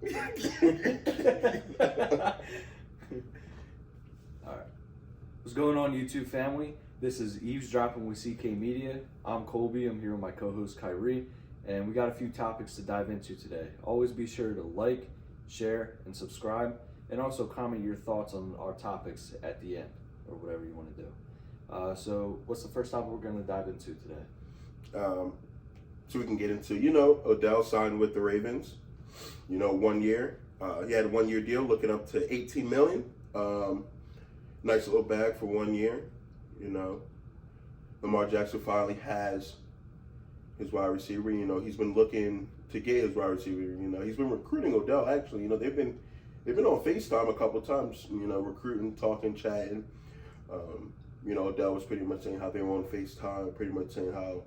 Alright. What's going on, YouTube family? This is Eavesdropping with CK Media. I'm Colby. I'm here with my co-host Kyrie, and we got a few topics to dive into today. Always be sure to like, share, and subscribe, and also comment your thoughts on our topics at the end, or whatever you want to do. So what's the first topic we're going to dive into today? So we can get into, Odell signed with the Ravens, 1 year. He had a 1 year deal looking up to $18 million. Nice little bag for 1 year. Lamar Jackson finally has his wide receiver. He's been looking to get his wide receiver. He's been recruiting Odell, actually. They've been on FaceTime a couple of times, recruiting, talking, chatting. Odell was pretty much saying how they were on FaceTime, pretty much saying how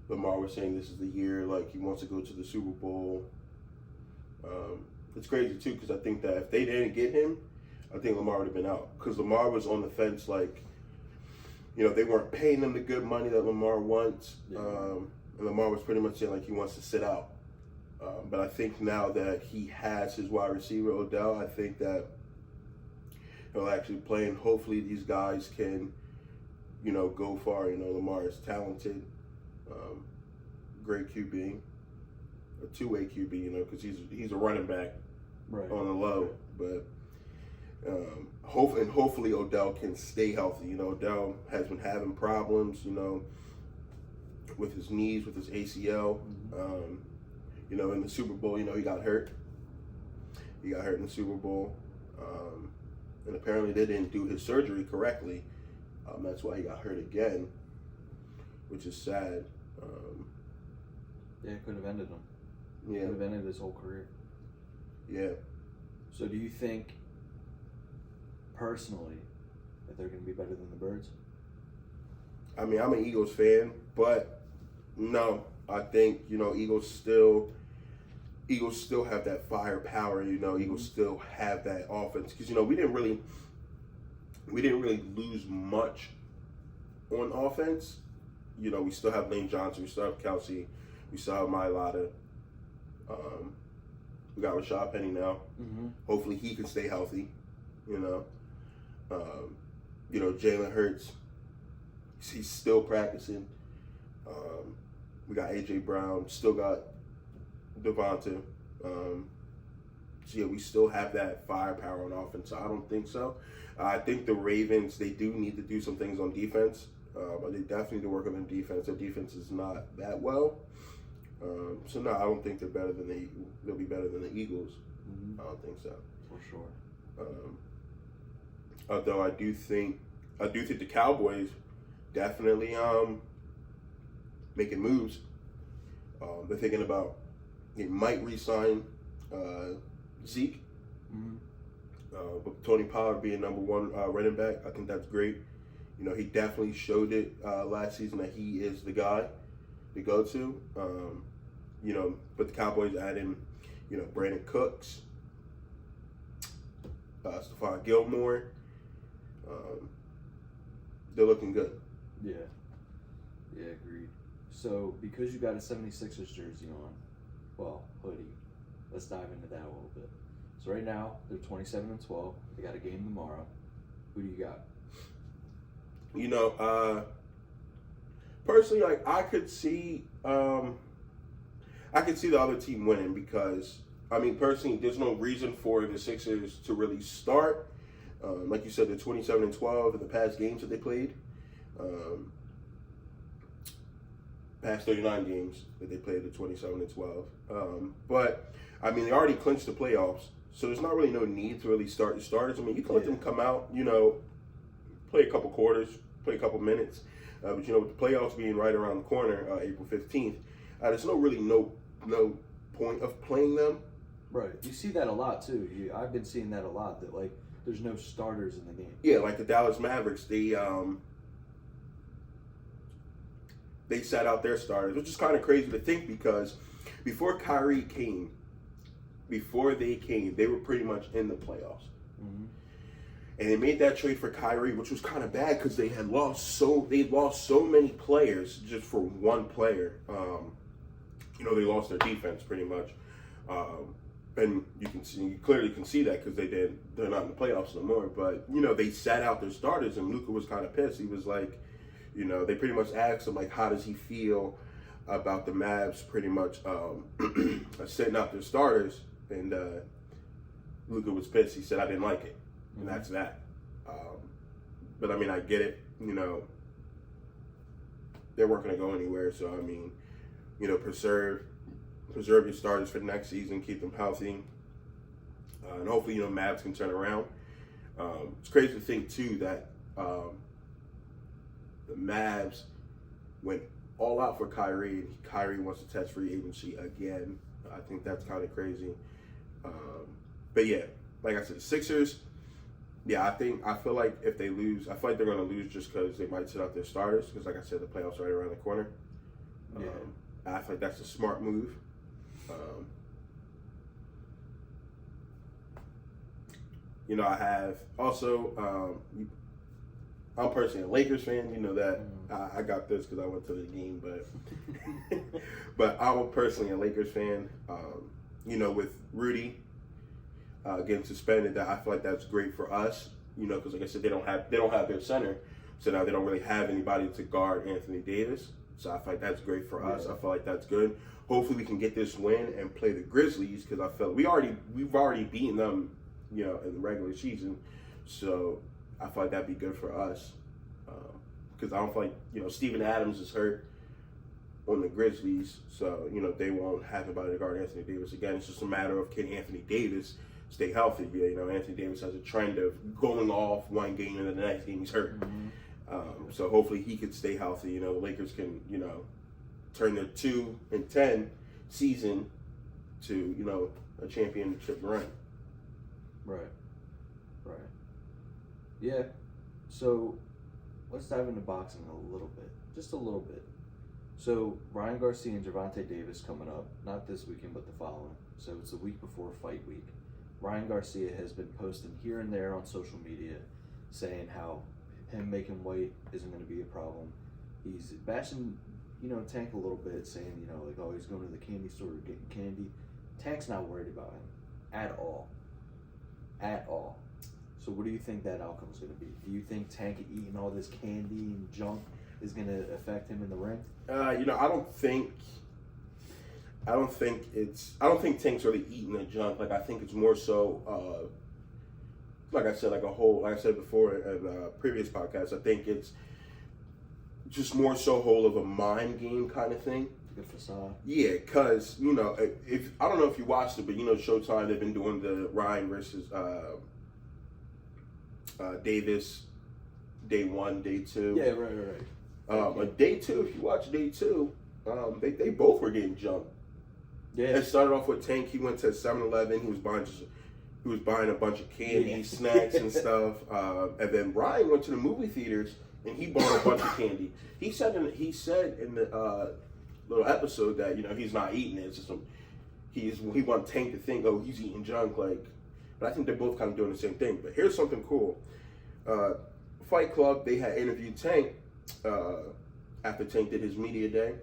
Lamar was saying this is the year, like he wants to go to the Super Bowl. It's crazy too, because I think that if they didn't get him, I think Lamar would have been out. Because Lamar was on the fence, like, they weren't paying him the good money that Lamar wants. Yeah. And Lamar was pretty much saying like he wants to sit out. But I think now that he has his wide receiver, Odell, I think that he'll actually play, and hopefully these guys can, go far. Lamar is talented, great QB, a two-way QB, because he's a running back Right. on the low. But hopefully Odell can stay healthy. Odell has been having problems, with his knees, with his ACL. Mm-hmm. In the Super Bowl, he got hurt. He got hurt in the Super Bowl. And apparently they didn't do his surgery correctly. That's why he got hurt again, which is sad. Yeah, it could have ended him. Yeah. Could have ended his whole career. Yeah. So do you think, personally, that they're going to be better than the Birds? I mean, I'm an Eagles fan, but no, I think, Eagles still have that firepower. Eagles still have that offense, because we didn't really lose much on offense. We still have Lane Johnson, we still have Kelsey, we still have Mailata. We got Rashad Penny now. Mm-hmm. Hopefully he can stay healthy. Jalen Hurts, he's still practicing. We got AJ Brown, still got Devonta. So yeah, we still have that firepower on offense. So I don't think so. I think the Ravens, they do need to do some things on defense, but they definitely need to work on their defense. Their defense is not that well. So no, I don't think they'll be better than the Eagles. Mm-hmm. I don't think so. For sure. Although I do think the Cowboys definitely making moves. They're thinking about they might re-sign Zeke. Mm-hmm. But Tony Pollard being number one running back, I think that's great. He definitely showed it last season that he is the guy to go to. But the Cowboys adding, Brandon Cooks, Stephon Gilmore. They're looking good. Yeah. Yeah, agreed. So, because you got a 76ers jersey on, well, hoodie, let's dive into that a little bit. So right now, they're 27-12. They got a game tomorrow. Who do you got? Personally, like I could see the other team winning, because personally, there's no reason for the Sixers to really start. Like you said, they're 27-12 in the past games that they played. Past 39 games that they played, at 27-12. But they already clinched the playoffs, so there's not really no need to really start the starters. You can let them come out, play a couple quarters, play a couple minutes. But with the playoffs being right around the corner, April 15th, there's no point of playing them. Right. You see that a lot too. I've been seeing that a lot. That there's no starters in the game. Yeah, like the Dallas Mavericks, they sat out their starters, which is kind of crazy to think, because before Kyrie came, they were pretty much in the playoffs. Mm-hmm. And they made that trade for Kyrie, which was kind of bad, because they lost so many players just for one player. They lost their defense pretty much. and you clearly can see that because they're not in the playoffs no more. But they sat out their starters, and Luka was kind of pissed. He was like, they pretty much asked him like, how does he feel about the Mavs pretty much setting out their starters, and Luka was pissed. He said, I didn't like it, and that's that. But I mean, I get it. They weren't going to go anywhere, so I mean, preserve your starters for the next season, keep them healthy, and hopefully, Mavs can turn around. It's crazy to think too that the Mavs went all out for Kyrie, and Kyrie wants to test free agency again. I think that's kind of crazy. But yeah, like I said, the Sixers. Yeah, I feel like if they lose, I feel like they're going to lose just because they might sit out their starters. Because, like I said, the playoffs are right around the corner. Yeah. I feel like that's a smart move. I have also. I'm personally a Lakers fan. You know that I got this because I went to the game, but I'm personally a Lakers fan. With Rudy getting suspended, that I feel like that's great for us. Because like I said, they don't have their center, so now they don't really have anybody to guard Anthony Davis. So I feel like that's great for us. I feel like that's good. Hopefully, we can get this win and play the Grizzlies because I felt we've already beaten them, in the regular season. So I feel like that'd be good for us because I don't feel like Steven Adams is hurt on the Grizzlies, so they won't have anybody to guard Anthony Davis again. It's just a matter of can Anthony Davis stay healthy. Anthony Davis has a trend of going off one game and then the next game he's hurt. So hopefully he could stay healthy. The Lakers can turn their 2-10 season to a championship run. Right. Yeah. So let's dive into boxing a little bit, just a little bit. So Ryan Garcia and Gervonta Davis coming up, not this weekend, but the following. So it's the week before fight week. Ryan Garcia has been posting here and there on social media saying how him making weight isn't going to be a problem. He's bashing, Tank a little bit, saying, he's going to the candy store getting candy. Tank's not worried about him at all. At all. So what do you think that outcome is going to be? Do you think Tank eating all this candy and junk is going to affect him in the ring? I don't think Tank's really eating the junk. Like I think it's more so, like I said before in a previous podcast, I think it's just more so whole of a mind game kind of thing. Good facade. Yeah, because if I don't know if you watched it, but Showtime, they've been doing the Ryan versus Davis day 1, day 2. Yeah, right. Day 2, if you watch day 2, they both were getting jumped. Yeah. It started off with Tank. He went to 7-Eleven. He was buying a bunch of candy, snacks, and stuff. And then Ryan went to the movie theaters and he bought a bunch of candy. He said in the little episode that he's not eating it. It's just he wants Tank to think, oh, he's eating junk. But I think they're both kind of doing the same thing. But here's something cool. Fight Club, they had interviewed Tank after Tank did his media day.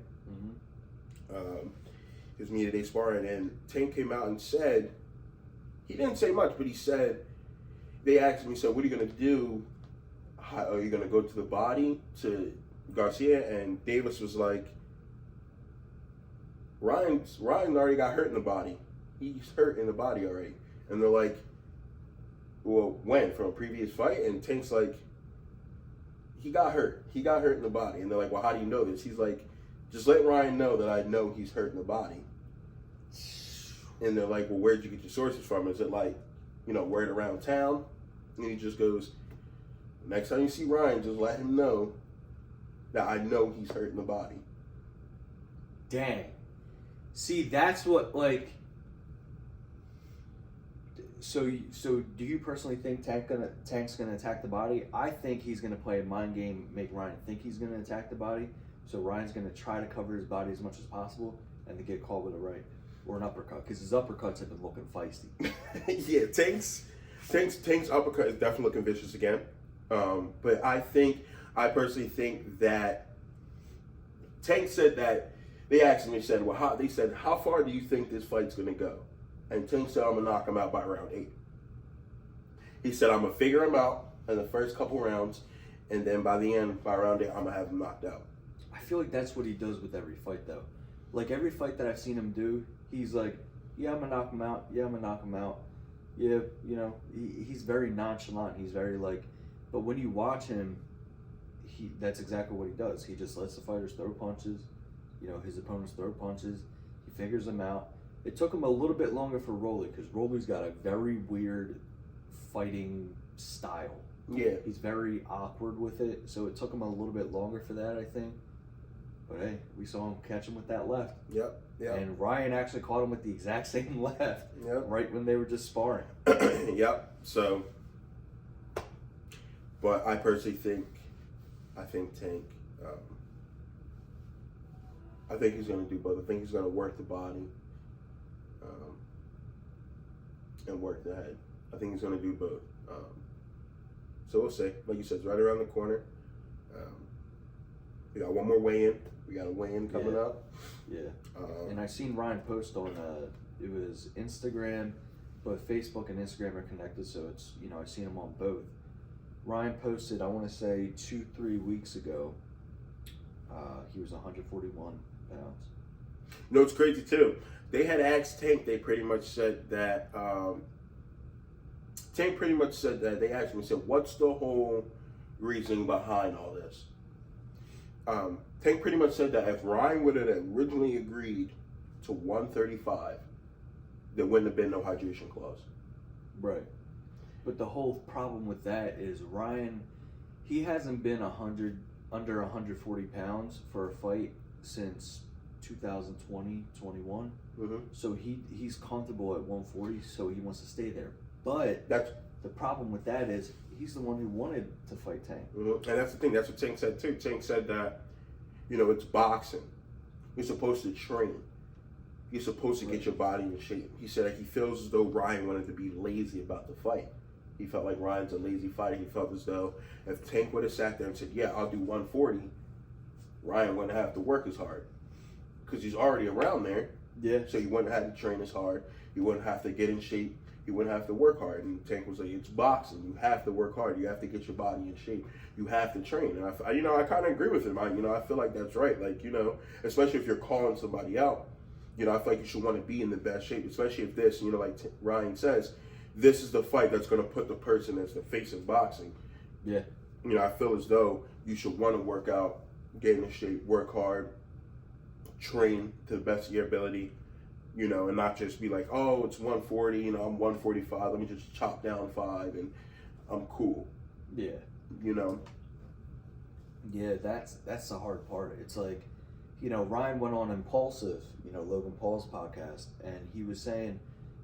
His media day sparring, and Tank came out and said, he didn't say much, but he said, they asked him, he said, what are you going to do? How, are you going to go to the body to Garcia? And Davis was like, Ryan already got hurt in the body. He's hurt in the body already. And they're like, well, when? From a previous fight? And Tank's like, he got hurt. He got hurt in the body. And they're like, well, how do you know this? He's like, just let Ryan know that I know he's hurt in the body. And they're like, well, where'd you get your sources from? Is it like, word around town? And he just goes, next time you see Ryan, just let him know that I know he's hurt in the body. Dang. See, that's what, So do you personally think Tank's gonna attack the body? I think he's gonna play a mind game, make Ryan think he's gonna attack the body. So Ryan's gonna try to cover his body as much as possible and to get called with a right or an uppercut, because his uppercuts have been looking feisty. Yeah, Tank's uppercut is definitely looking vicious again. But I personally think that Tank said that they asked him. He said, "Well, how far do you think this fight's gonna go?" And Tank said, I'm going to knock him out by round 8. He said, I'm going to figure him out in the first couple rounds, and then by the end, by round 8, I'm going to have him knocked out. I feel like that's what he does with every fight, though. Like, every fight that I've seen him do, he's like, yeah, I'm going to knock him out. Yeah, I'm going to knock him out. Yeah, you know, he's very nonchalant. He's very, like, but when you watch him, that's exactly what he does. He just lets the fighters throw punches. You know, his opponents throw punches. He figures them out. It took him a little bit longer for Rolly, because Rolly's got a very weird fighting style. Yeah. He's very awkward with it, so it took him a little bit longer for that, I think. But hey, we saw him catch him with that left. Yep. And Ryan actually caught him with the exact same left. Yep. Right when they were just sparring. Yep. So, but I personally think Tank. I think he's going to do both. I think he's going to work the body and work the head. I think he's going to do both. So we'll see. Like you said, it's right around the corner. We got one more weigh-in. We got a weigh-in coming up. Yeah. And I seen Ryan post on it was Instagram, but Facebook and Instagram are connected, so it's, you know, I've seen him on both. Ryan posted, I want to say 2-3 weeks ago, he was 141 pounds. You know, it's crazy too. They had asked Tank, they pretty much said that, Tank pretty much said that, they asked him, he said, what's the whole reasoning behind all this? Tank pretty much said that if Ryan would have originally agreed to 135, there wouldn't have been no hydration clause. Right. But the whole problem with that is Ryan, he hasn't been under 140 pounds for a fight since 2020, 21. Mm-hmm. So he's comfortable at 140, so he wants to stay there. But the problem with that is he's the one who wanted to fight Tank. Mm-hmm. And that's the thing. That's what Tank said too. Tank said that, you know, it's boxing. You're supposed to train. You're supposed to get your body in shape. He said that he feels as though Ryan wanted to be lazy about the fight. He felt like Ryan's a lazy fighter. He felt as though if Tank would have sat there and said, yeah, I'll do 140, Ryan wouldn't have to work as hard. Because he's already around there. Yeah. So he wouldn't have to train as hard. He wouldn't have to get in shape. He wouldn't have to work hard. And Tank was like, it's boxing. You have to work hard. You have to get your body in shape. You have to train. And I kind of agree with him. I feel like that's right. Like, you know, especially if you're calling somebody out, you know, I feel like you should want to be in the best shape, especially if this, you know, like Ryan says, this is the fight that's going to put the person as the face of boxing. Yeah. You know, I feel as though you should want to work out, get in shape, work hard, train to the best of your ability, you know, and not just be like, oh, it's 140, you know, I'm 145, let me just chop down 5 and I'm cool. Yeah. You know? Yeah, that's the hard part. It's like, you know, Ryan went on Impulsive, you know, Logan Paul's podcast, and he was saying,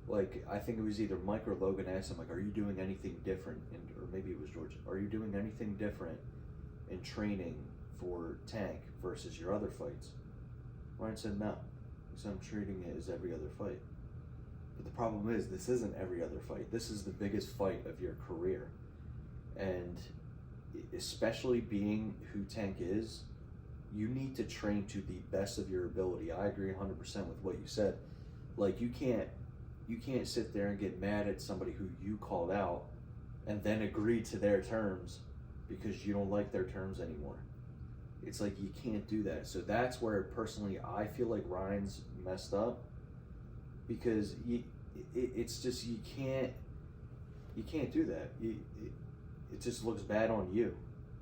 like, I think it was either Mike or Logan asked him, like, are you doing anything different, or maybe it was George, are you doing anything different in training for Tank versus your other fights? Ryan said no. He said, I'm treating it as every other fight. But the problem is, this isn't every other fight. This is the biggest fight of your career. And especially being who Tank is, you need to train to the best of your ability. I agree 100% with what you said. Like, you can't sit there and get mad at somebody who you called out and then agree to their terms because you don't like their terms anymore. It's like, you can't do that. So that's where personally I feel like Ryan's messed up, because it's just, you can't do that. It just looks bad on you.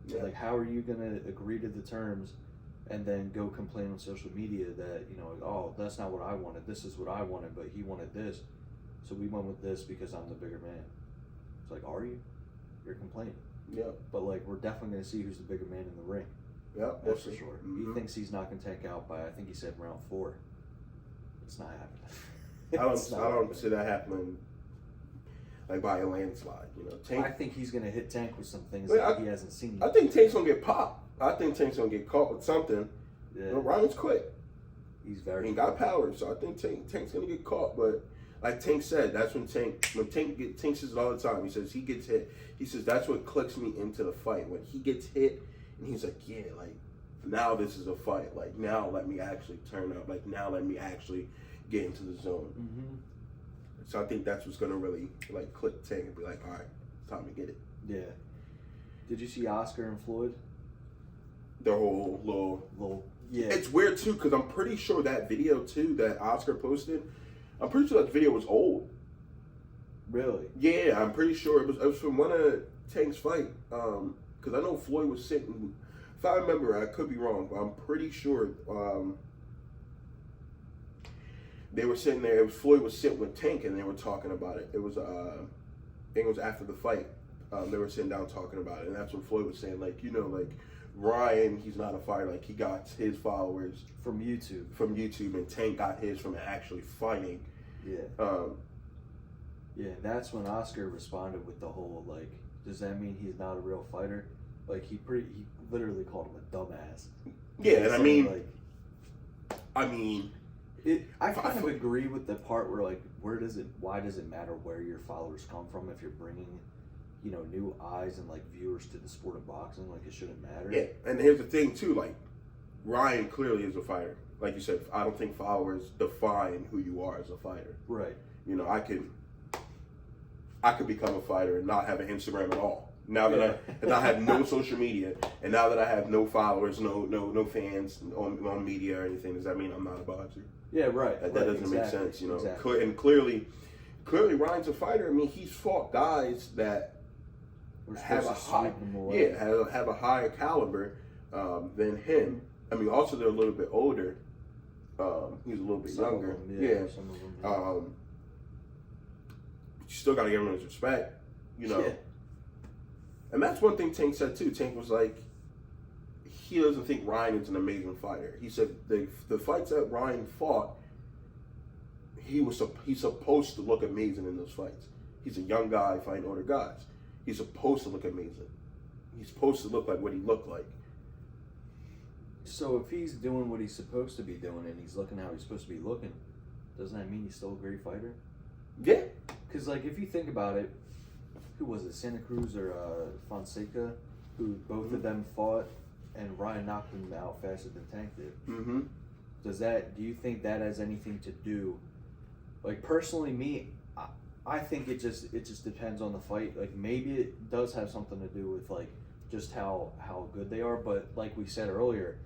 Yeah. Like, how are you gonna agree to the terms and then go complain on social media that, you know, oh, that's not what I wanted, this is what I wanted, but he wanted this, so we went with this because I'm the bigger man. It's like, are you? You're complaining. Yeah. But like, we're definitely going to see who's the bigger man in the ring. Yeah, that's for sure. Mm-hmm. He thinks he's knocking Tank out by, I think he said round 4. It's not happening. I don't see that happening like by a landslide. You know, Tank, I think he's going to hit Tank with some things that he hasn't seen yet. I think Tank's going to get popped. I think Tank's going to get caught with something. Yeah. You know, Ryan's quick. He's very He got power, so I think Tank's going to get caught. But like Tank said, that's when Tank says it all the time. He says he gets hit. He says that's what clicks me into the fight. When he gets hit, and he's like, yeah, like, now this is a fight. Like, now let me actually turn up. Like, now let me actually get into the zone. Mm-hmm. So I think that's what's gonna really like click Tank and be like, all right, it's time to get it. Yeah. Did you see Oscar and Floyd? The whole little. Yeah. It's weird too because I'm pretty sure that video too that Oscar posted. I'm pretty sure that video was old. Really? Yeah, I'm pretty sure it was from one of Tank's fight. Because I know Floyd was sitting. If I remember, I could be wrong, but I'm pretty sure they were sitting there. It was Floyd was sitting with Tank, and they were talking about it. It was I think it was after the fight. They were sitting down talking about it, and that's when Floyd was saying, like, like Ryan, he's not a fighter. Like, he got his followers from YouTube. And Tank got his from actually fighting. Yeah. Yeah, that's when Oscar responded with the whole, like, does that mean he's not a real fighter? Like, he literally called him a dumbass. Yeah, and I I kind of agree with the part where, like, why does it matter where your followers come from if you're bringing, new eyes and, like, viewers to the sport of boxing? Like, it shouldn't matter. Yeah, and here's the thing, too, like, Ryan clearly is a fighter. Like you said, I don't think followers define who you are as a fighter. Right. I could become a fighter and not have an Instagram at all. Now that I have no social media, and now that I have no followers, no fans on media or anything, does that mean I'm not a boxer? Yeah, right. That doesn't make sense, Exactly. And clearly Ryan's a fighter. I mean, he's fought guys that have a higher caliber than him. I mean, also they're a little bit older. He's a little bit younger. Some of them. You still got to give him his respect, Yeah. And that's one thing Tank said too. Tank was like, he doesn't think Ryan is an amazing fighter. He said the fights that Ryan fought, he's supposed to look amazing in those fights. He's a young guy fighting older guys. He's supposed to look amazing. He's supposed to look like what he looked like. So if he's doing what he's supposed to be doing and he's looking how he's supposed to be looking, doesn't that mean he's still a great fighter? Yeah. Because, like, if you think about it, who was it, Santa Cruz or Fonseca, who both of them fought, and Ryan knocked them out faster than Tank did. Mm-hmm. Do you think that has anything to do, like, personally, me, I think it just depends on the fight. Like, maybe it does have something to do with, like, just how good they are, but like we said earlier,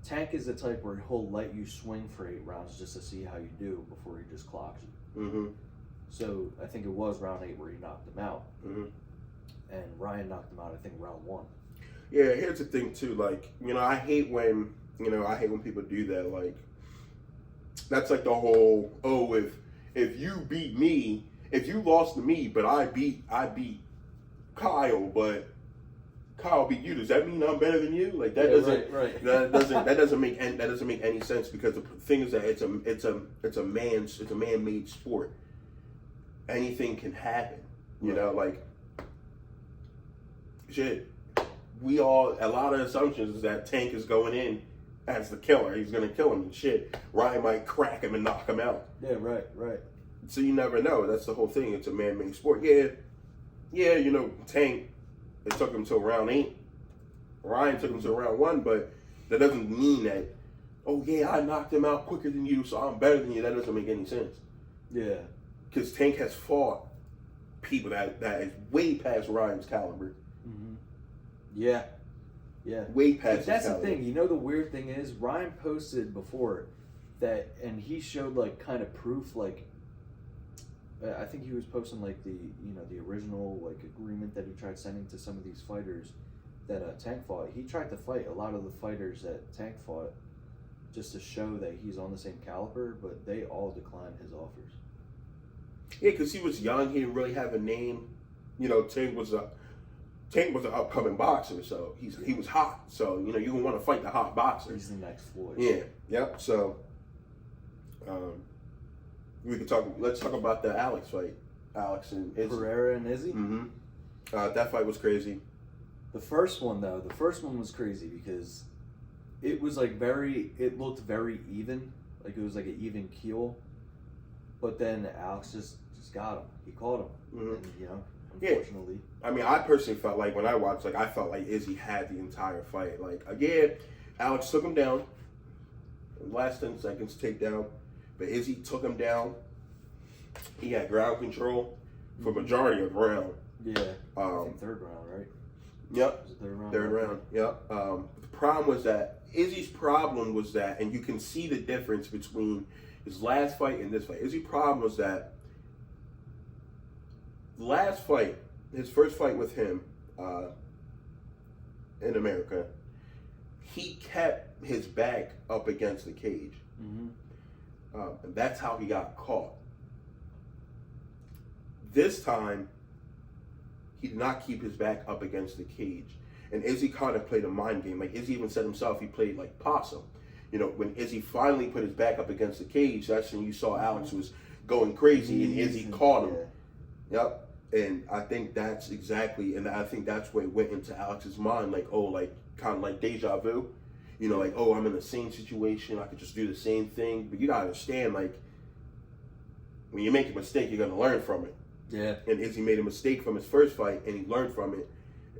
Tank is the type where he'll let you swing for 8 rounds just to see how you do before he just clocks you. Mm-hmm. So I think it was round 8 where he knocked him out. Mm-hmm. And Ryan knocked him out, I think, round 1. Yeah, here's the thing too. Like, I hate when people do that. Like, that's like the whole, if you beat me, if you lost to me, but I beat Kyle, but Kyle beat you, does that mean I'm better than you? Like, that doesn't right. that doesn't make any sense, because the thing is that it's a man-made sport. Anything can happen, you know, like, shit. A lot of assumptions is that Tank is going in as the killer. He's gonna kill him and shit. Ryan might crack him and knock him out. Yeah, right. So you never know. That's the whole thing. It's a man-made sport. Yeah, Tank, it took him till round 8. Ryan took him till round 1, but that doesn't mean that, I knocked him out quicker than you, so I'm better than you. That doesn't make any sense. Yeah. Because Tank has fought people that is way past Ryan's caliber. Mm-hmm. Yeah. Way past. That's the thing. The weird thing is, Ryan posted before that, and he showed, like, kind of proof, like, I think he was posting, like, the original, like, agreement that he tried sending to some of these fighters that Tank fought. He tried to fight a lot of the fighters that Tank fought just to show that he's on the same caliber, but they all declined his offers. Yeah, because he was young. He didn't really have a name. Tank was an upcoming boxer, so he was hot. So you want to fight the hot boxer. He's the next Floyd. Yeah. Yep. So, let's talk about the Alex fight. Alex and Izzy. Pereira and Izzy. Mm-hmm. That fight was crazy. The first one was crazy because it was like it looked very even, like it was like an even keel. But then Alex just got him. He caught him. Mm-hmm. And, unfortunately. Yeah. I mean, I personally felt like when I watched, I felt like Izzy had the entire fight. Like, Alex took him down. Last 10 seconds, takedown. But Izzy took him down. He had ground control for majority of the round. Yeah. I think third round, right? Yep. Was it third round? Third round. Yep. The problem was that Izzy's problem was that, and you can see the difference between his last fight and this fight. Izzy's problem was that last fight, his first fight with him in America, he kept his back up against the cage. And that's how he got caught. This time, he did not keep his back up against the cage. And Izzy kind of played a mind game. Like Izzy even said himself, he played like possum. You know, when Izzy finally put his back up against the cage, that's when you saw Alex was going crazy and Izzy caught him. Yep. And I think that's exactly, and I think that's what went into Alex's mind, like, oh, like, kind of like deja vu. You know, like, oh, I'm in the same situation, I could just do the same thing. But you gotta understand, like, when you make a mistake, you're gonna learn from it. Yeah. And Izzy made a mistake from his first fight, and he learned from it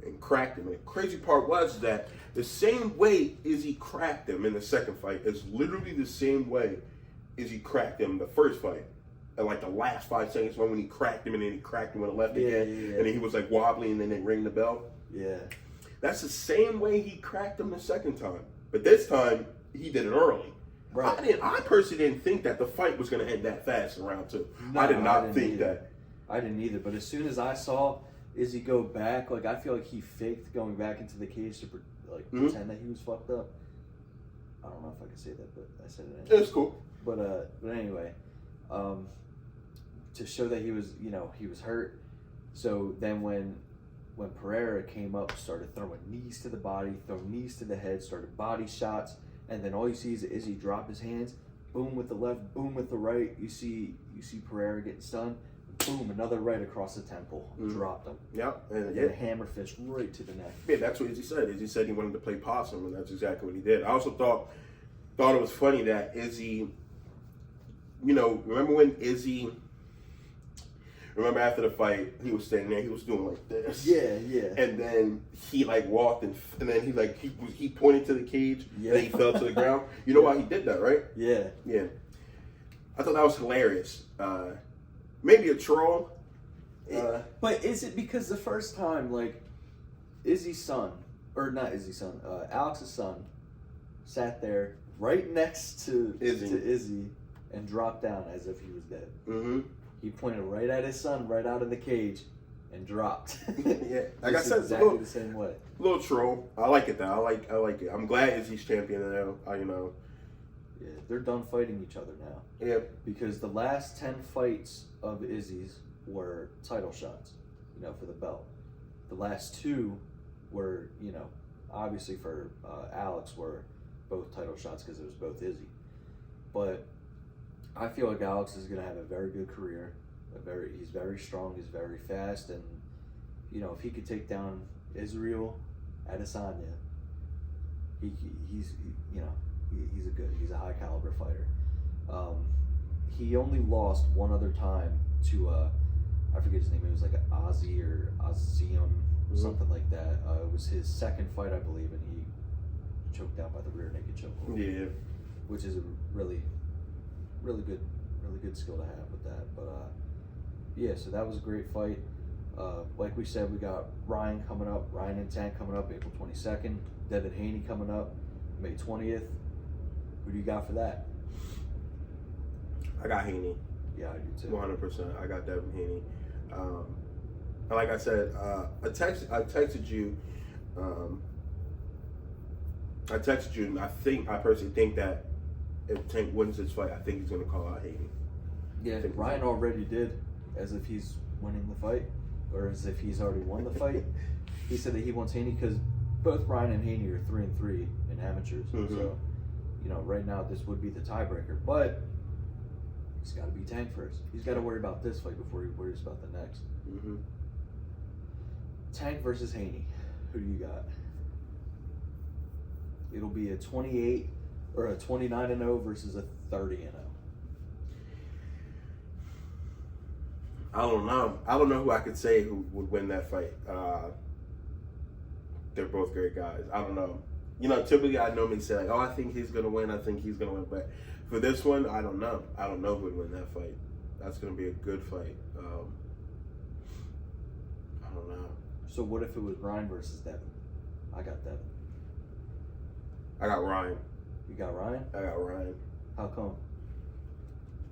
and cracked him. And the crazy part was that the same way Izzy cracked him in the second fight is literally the same way Izzy cracked him in the first fight. And like the last 5 seconds when he cracked him and then he cracked him with a left again. And then he was like wobbly and then they ring the bell. Yeah. That's the same way he cracked him the second time. But this time, he did it early. Right. I personally didn't think that the fight was going to end that fast in round 2. No, I did not think either. that. I didn't either. But as soon as I saw Izzy go back, like I feel like he faked going back into the cage to pretend that he was fucked up. I don't know if I can say that, but I said it anyway. It's cool. But anyway, to show that he was, he was hurt. So then when Pereira came up, started throwing knees to the body, throwing knees to the head, started body shots, and then all you see is Izzy drop his hands, boom with the left, boom with the right. You see Pereira getting stunned, boom, another right across the temple, dropped him. Yep, and a hammer fist right to the neck. Yeah, that's what Izzy said. Izzy said he wanted to play possum, and that's exactly what he did. I also thought it was funny that Izzy, remember when Izzy. Remember after the fight, he was standing there. He was doing like this. Yeah. And then he like walked and then he pointed to the cage. Yeah. And he fell to the ground. You know why he did that, right? Yeah. Yeah. I thought that was hilarious. Maybe a troll. But is it because the first time, like, Izzy's son, or not Izzy's son, Alex's son, sat there right next to Izzy and dropped down as if he was dead. Mm-hmm. He pointed right at his son, right out of the cage, and dropped. Yeah, like I said, exactly the same way. Little troll. I like it though. I like it. I'm glad Izzy's champion now. Yeah, they're done fighting each other now. Yeah. Because the last 10 fights of Izzy's were title shots, for the belt. The last 2 were, obviously for Alex were both title shots because it was both Izzy. But I feel like Alex is going to have a very good career. He's very strong. He's very fast, and if he could take down Israel Adesanya, he's a high caliber fighter. He only lost one other time to I forget his name. It was like Ozzy or Ozium, something like that. It was his second fight, I believe, and he choked out by the rear naked chokehold. Yeah, which is a really good skill to have with that. But yeah, so that was a great fight. Like we said, we got Ryan coming up, Ryan and Tank coming up April 22nd, Devin Haney coming up May 20th. Who do you got for that? I got Haney. Yeah, I do too. 100%. I got Devin Haney. Like I said, I texted you. And I personally think that if Tank wins this fight, I think he's going to call out Haney. Yeah, Ryan already did, as if he's winning the fight, or as if he's already won the fight. He said that he wants Haney because both Ryan and Haney are 3-3 in amateurs. Mm-hmm. So, right now this would be the tiebreaker, but he's got to be Tank first. He's got to worry about this fight before he worries about the next. Mm-hmm. Tank versus Haney. Who do you got? It'll be a 28 or a 29-0 versus a 30-0. I don't know. I don't know who I could say who would win that fight. They're both great guys. I don't know. Typically I normally say I think he's gonna win. I think he's gonna win. But for this one, I don't know. I don't know who would win that fight. That's gonna be a good fight. I don't know. So what if it was Ryan versus Devin? I got Devin. I got Ryan. You got Ryan? I got Ryan. How come?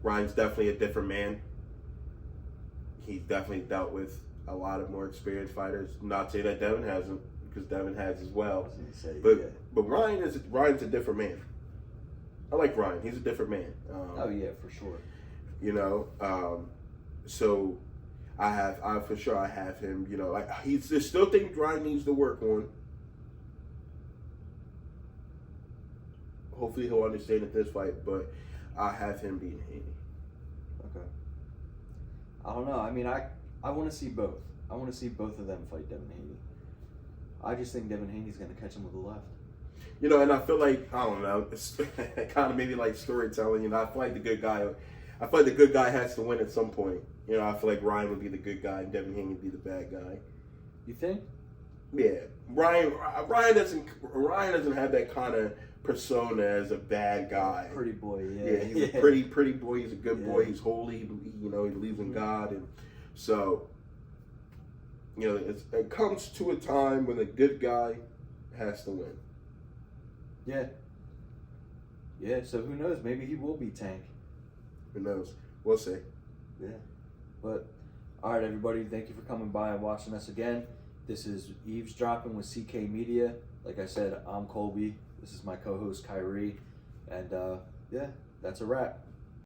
Ryan's definitely a different man. He's definitely dealt with a lot of more experienced fighters. Not saying that Devin hasn't, because Devin has as well. I was gonna say, But yeah. but Ryan's a different man. I like Ryan. He's a different man. Oh yeah, for sure. You know, so I for sure I have him. You know, like there's still things Ryan needs to work on. Hopefully he'll understand at this fight, but I have him beating Haney. Okay. I don't know. I mean, I want to see both. I want to see both of them fight Devin Haney. I just think Devin Haney's going to catch him with the left. You know, and I feel like, I don't know, it's kind of maybe like storytelling. You know, I feel like the good guy has to win at some point. You know, I feel like Ryan would be the good guy and Devin Haney would be the bad guy. You think? Yeah, Ryan doesn't have that kind of persona as a bad guy. Pretty boy, yeah. Yeah, he's a pretty boy. He's a good boy. He's holy. You know, he believes in God, and so, you know, it comes to a time when the good guy has to win. Yeah. Yeah. So who knows? Maybe he will be Tank. Who knows? We'll see. Yeah. But all right, everybody. Thank you for coming by and watching us again. This is Eavesdropping with CK Media. Like I said, I'm Colby. This is my co-host Kyrie, and yeah, that's a wrap.